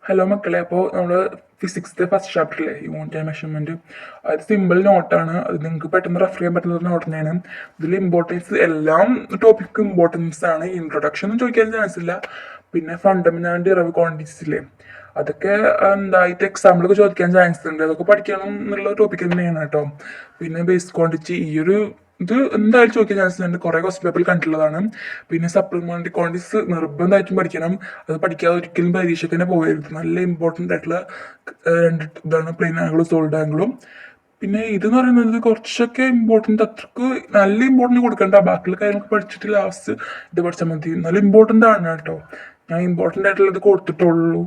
Hello മക്കളെ, അപ്പോൾ നമ്മൾ ഫിസിക്സിലെ ഫസ്റ്റ് ചാപ്റ്ററിലെ യൂണിറ്റ് ആൻഡ് മെഷർമെൻറ്റ് അത് സിമ്പിൾ നോട്ടാണ്. അത് നിങ്ങൾക്ക് പെട്ടെന്ന് റെഫർ ചെയ്യാൻ പറ്റുന്ന ഒരു നോട്ട് തന്നെയാണ്. ഇതിൽ ഇമ്പോർട്ടൻസ് എല്ലാം ടോപ്പിക്ക് ഇമ്പോർട്ടൻസ് ആണ്. ഇൻട്രൊഡക്ഷൻ ഒന്നും ചോദിക്കാൻ ചാൻസ് ഇല്ല. പിന്നെ ഫണ്ടമെന്റൽ ആൻഡ് ഡിറൈവ്ഡ് ക്വാണ്ടിറ്റീസ് ഇല്ലേ, അതൊക്കെ എന്തായിട്ട് എക്സാമ്പിളൊക്കെ ചോദിക്കാൻ ചാൻസ് ഉണ്ട്. അതൊക്കെ പഠിക്കണം എന്നുള്ള ടോപ്പിക് തന്നെയാണ് കേട്ടോ. പിന്നെ ബേസ് ക്വാണ്ടിറ്റി ഇത് എന്തായാലും ചോദിക്കാൻ ചാൻസ് ഉണ്ട്. കുറേ ക്വസ്റ്റ്യൻ പേപ്പറിൽ കണ്ടിട്ടുള്ളതാണ്. പിന്നെ സപ്ലിമെന്ററി ക്വാണ്ടിറ്റീസ് നിർബന്ധമായിട്ടും പഠിക്കണം. അത് പഠിക്കാതെ ഒരിക്കലും പരീക്ഷയ്ക്ക് തന്നെ പോകരുത്. നല്ല ഇമ്പോർട്ടൻ്റ് ആയിട്ടുള്ള രണ്ട് ഇതാണ് പ്ലെയിൻ ആംഗിളും സോളിഡ് ആംഗിളും. പിന്നെ ഇതെന്ന് പറയുന്നത് കുറച്ചൊക്കെ ഇമ്പോർട്ടൻ്റ്, അത്രക്ക് നല്ല ഇമ്പോർട്ടൻ്റ് കൊടുക്കണ്ട. ബാക്കിയുള്ള കാര്യങ്ങളൊക്കെ പഠിച്ചിട്ട് ലാസ്റ്റ് ഇത് പഠിച്ചാൽ മതി. നല്ല ഇമ്പോർട്ടൻ്റ് ആണ് കേട്ടോ. ഞാൻ ഇമ്പോർട്ടൻ്റ് ആയിട്ടുള്ളത് കൊടുത്തിട്ടുള്ളൂ.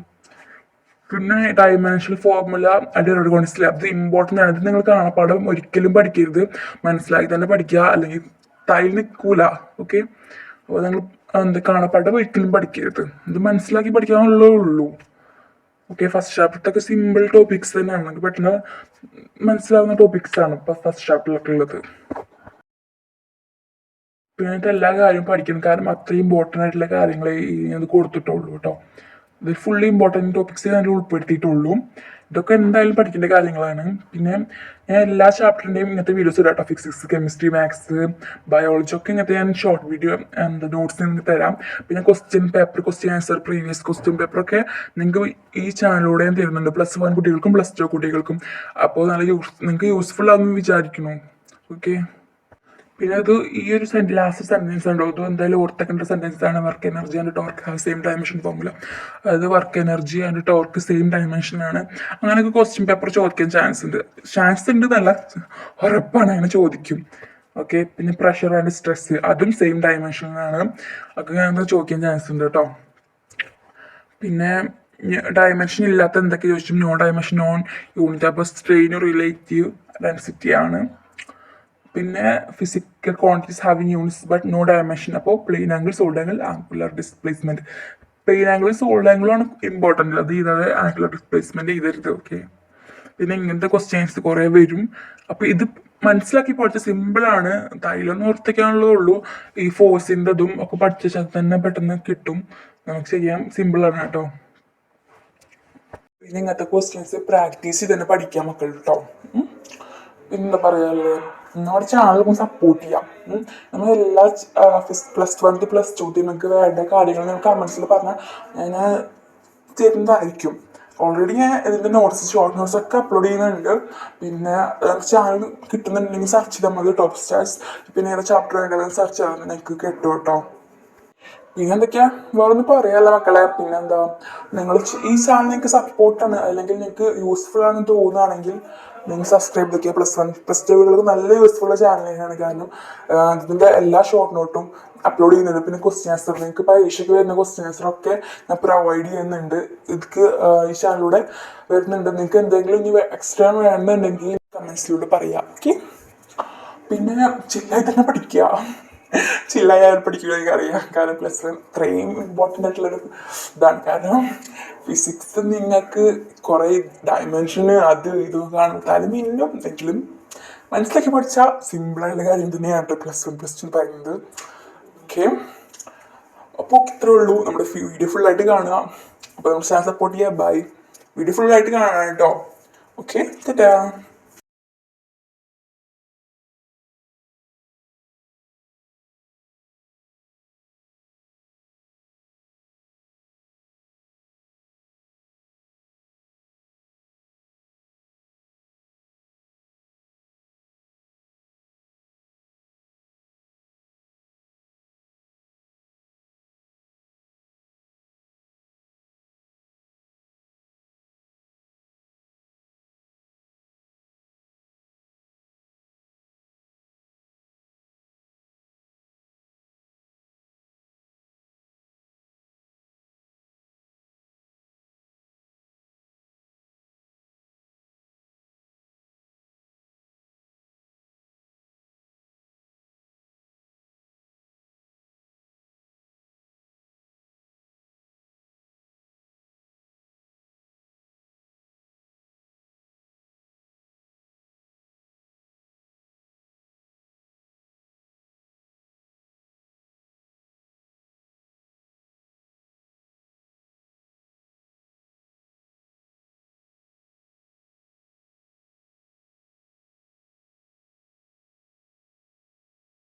പിന്നെ ഡയമെൻഷണൽ ഫോർമുല ഡിറൈവ്ഡ് ക്വാണ്ടിറ്റീസ് അത് ഇമ്പോർട്ടൻ്റ് ആണ്. ഇത് നിങ്ങൾ കാണാപ്പാഠം ഒരിക്കലും പഠിക്കരുത്. മനസ്സിലാക്കി തന്നെ പഠിക്കുക, അല്ലെങ്കിൽ തൈൽ നിൽക്കൂല. ഓക്കെ, അപ്പോൾ നിങ്ങൾ കാണാപ്പാഠം ഒരിക്കലും പഠിക്കരുത്. ഇത് മനസ്സിലാക്കി പഠിക്കാനുള്ളേ ഉള്ളൂ. ഓക്കെ, ഫസ്റ്റ് ചാപ്റ്ററൊക്കെ സിമ്പിൾ ടോപ്പിക്സ് തന്നെയാണ്. നമുക്ക് പെട്ടെന്ന് മനസ്സിലാവുന്ന ടോപ്പിക്സ് ആണ് ഇപ്പൊ ഫസ്റ്റ് ചാപ്റ്ററിലൊക്കെ ഉള്ളത്. പിന്നെ എല്ലാ കാര്യവും പഠിക്കണം, കാരണം അത്രയും ഇമ്പോർട്ടൻ്റ് ആയിട്ടുള്ള കാര്യങ്ങളെ അത് കൊടുത്തിട്ടുള്ളൂ കേട്ടോ. ഇത് ഫുള്ളി ഇമ്പോർട്ടൻറ്റ് ടോപ്പിക്സ് ഞാൻ ഉൾപ്പെടുത്തിയിട്ടുള്ളൂ. ഇതൊക്കെ എന്തായാലും പഠിക്കേണ്ട കാര്യങ്ങളാണ്. പിന്നെ ഞാൻ എല്ലാ ചാപ്റ്ററിൻ്റെയും ഇങ്ങനത്തെ വീഡിയോസ് ഇടാം കേട്ടോ. ഫിസിക്സ്, കെമിസ്ട്രി, മാത്സ്, ബയോളജി ഒക്കെ ഇങ്ങനത്തെ ഞാൻ ഷോർട്ട് വീഡിയോ നോട്ട്സ് നിങ്ങൾക്ക് തരാം. പിന്നെ question paper, question answer, previous question പേപ്പറൊക്കെ നിങ്ങൾക്ക് ഈ ചാനലിലൂടെ ഞാൻ തരുന്നുണ്ട്. +1 കുട്ടികൾക്കും +2 കുട്ടികൾക്കും. അപ്പോൾ നല്ല നിങ്ങൾക്ക് യൂസ്ഫുൾ ആകുമെന്ന് വിചാരിക്കുന്നു. ഓക്കെ, പിന്നെ അത് ഈ ഒരു ലാസ്റ്റ് സെന്റൻസ് ഉണ്ടോ, അത് എന്തായാലും ഓർത്തേക്കേണ്ട സെന്റൻസ് ആണ്. Work energy and torque have same dimension formula. അതായത് work energy and torque same dimension ആണ്. അങ്ങനെയൊക്കെ ക്വസ്റ്റ്യൻ പേപ്പർ ചോദിക്കാൻ ചാൻസ് ഉണ്ട് എന്നല്ല, ഉറപ്പാണ് അങ്ങനെ ചോദിക്കും. ഓക്കെ, പിന്നെ പ്രഷർ ആൻഡ് സ്ട്രെസ് അതും സെയിം ഡയമെൻഷനാണ്. അതൊക്കെ അങ്ങനെ ചോദിക്കാൻ ചാൻസ് ഉണ്ട് കേട്ടോ. പിന്നെ ഡയമെൻഷൻ ഇല്ലാത്ത എന്തൊക്കെ ചോദിച്ചും നോ ഡയമെൻഷൻ, നോൺ യൂണിറ്റ്. അപ്പോൾ സ്ട്രെയിൻ റിലേറ്റീവ് ഡെൻസിറ്റി ആണ്. പിന്നെ physical quantities having units but no dimension. അപ്പോൾ plane angle, solid angle, angular displacement. Plane angle, solid ആംഗിളാണ് ഇമ്പോർട്ടൻ്റ്. അത് ചെയ്താതെ ആംഗുലർ ഡിസ്പ്ലേസ്മെന്റ് ചെയ്തരുത്. ഓക്കെ, പിന്നെ ഇങ്ങനത്തെ ക്വസ്റ്റ്യൻസ് കുറേ വരും. അപ്പോൾ ഇത് മനസ്സിലാക്കി പഠിച്ച സിമ്പിളാണ്. തൈലൊന്നും ഓർത്തേക്കാനുള്ളതേ ഉള്ളൂ. ഈ ഫോഴ്സിൻ്റെതും ഒക്കെ പഠിച്ചാൽ തന്നെ പെട്ടെന്ന് കിട്ടും. നമുക്ക് ചെയ്യാൻ സിമ്പിളാണ് കേട്ടോ. പിന്നെ ഇങ്ങനത്തെ ക്വസ്റ്റ്യൻസ് പ്രാക്ടീസ് ചെയ്ത് തന്നെ പഠിക്കാൻ മക്കൾ കേട്ടോ. എന്താ പറയാല്ലേ, നമ്മുടെ ചാനൽ സപ്പോർട്ട് ചെയ്യാം. നമ്മൾ എല്ലാ +1 +2 നിങ്ങൾക്ക് വേണ്ട കാര്യങ്ങൾ നിങ്ങൾക്ക് കമൻസിൽ പറഞ്ഞാൽ ഞാൻ തരുന്നതായിരിക്കും. ഓൾറെഡി ഞാൻ ഇതിൻ്റെ നോട്ട്സ്, ഷോർട്ട് നോട്ട്സ് ഒക്കെ അപ്ലോഡ് ചെയ്യുന്നുണ്ട്. പിന്നെ ചാനൽ കിട്ടുന്നുണ്ടെങ്കിൽ സെർച്ച് ചെയ്താൽ മതി ടോപ്പ് സ്റ്റാർസ്. പിന്നെ ഏതാ ചാപ്റ്റർ വേണ്ടതെന്ന് സെർച്ച് ചെയ്താൽ നിങ്ങൾക്ക് കിട്ടും കേട്ടോ. പിന്നെ എന്തൊക്കെയാ വേറൊന്നും പറയാല്ല മക്കളെ. പിന്നെന്താ, നിങ്ങൾ ഈ ചാനൽ നിങ്ങൾക്ക് സപ്പോർട്ടാണ്, അല്ലെങ്കിൽ നിങ്ങൾക്ക് യൂസ്ഫുൾ ആണെന്ന് തോന്നുകയാണെങ്കിൽ നിങ്ങൾ സബ്സ്ക്രൈബ് ചെയ്തൊക്കെ. +1 +2 വീഡിയോകൾക്ക് നല്ല യൂസ്ഫുൾ ചാനൽ തന്നെയാണ്. കാരണം ഇതിൻ്റെ എല്ലാ ഷോർട്ട് നോട്ടും അപ്ലോഡ് ചെയ്യുന്നുണ്ട്. പിന്നെ ക്വസ്റ്റ്യൻ ആൻസർ, നിങ്ങൾക്ക് പരീക്ഷയ്ക്ക് വരുന്ന ക്വസ്റ്റ്യൻ ആൻസർ ഒക്കെ ഞാൻ പ്രൊവൈഡ് ചെയ്യുന്നുണ്ട്. ഇതിക്ക് ഈ ചാനലിലൂടെ വരുന്നുണ്ട്. നിങ്ങൾക്ക് എന്തെങ്കിലും ഇനി എക്സ്ട്രാ വേണമെന്നുണ്ടെങ്കിൽ കമൻസിലൂടെ പറയാം. ഓക്കെ, പിന്നെ ചില്ലായി തന്നെ പഠിക്കുക. ചില്ലായാൽ പഠിക്കുക അറിയാം. കാരണം +1 ഇത്രയും ഇമ്പോർട്ടൻ്റ് ആയിട്ടുള്ളൊരു ഇതാണ്. കാരണം ഫിസിക്സ് നിങ്ങൾക്ക് കുറേ ഡയമെൻഷന് അത് ഇത് കാണും. കാലം ഇന്നും എങ്കിലും മനസ്സിലാക്കി പഠിച്ചാൽ സിമ്പിളായിട്ടുള്ള കാര്യം തന്നെയാണ് +1 +2 പറയുന്നത്. ഓക്കെ, അപ്പോൾ ഇത്രേ ഉള്ളൂ. നമ്മുടെ വീഡിയോ ഫുള്ളായിട്ട് കാണുക. അപ്പോൾ നമ്മൾ ചാനൽ സപ്പോർട്ട് ചെയ്യുക. ബൈ. വീഡിയോ ഫുള്ളായിട്ട് കാണാം കേട്ടോ. ഓക്കെ, ടാറ്റാ.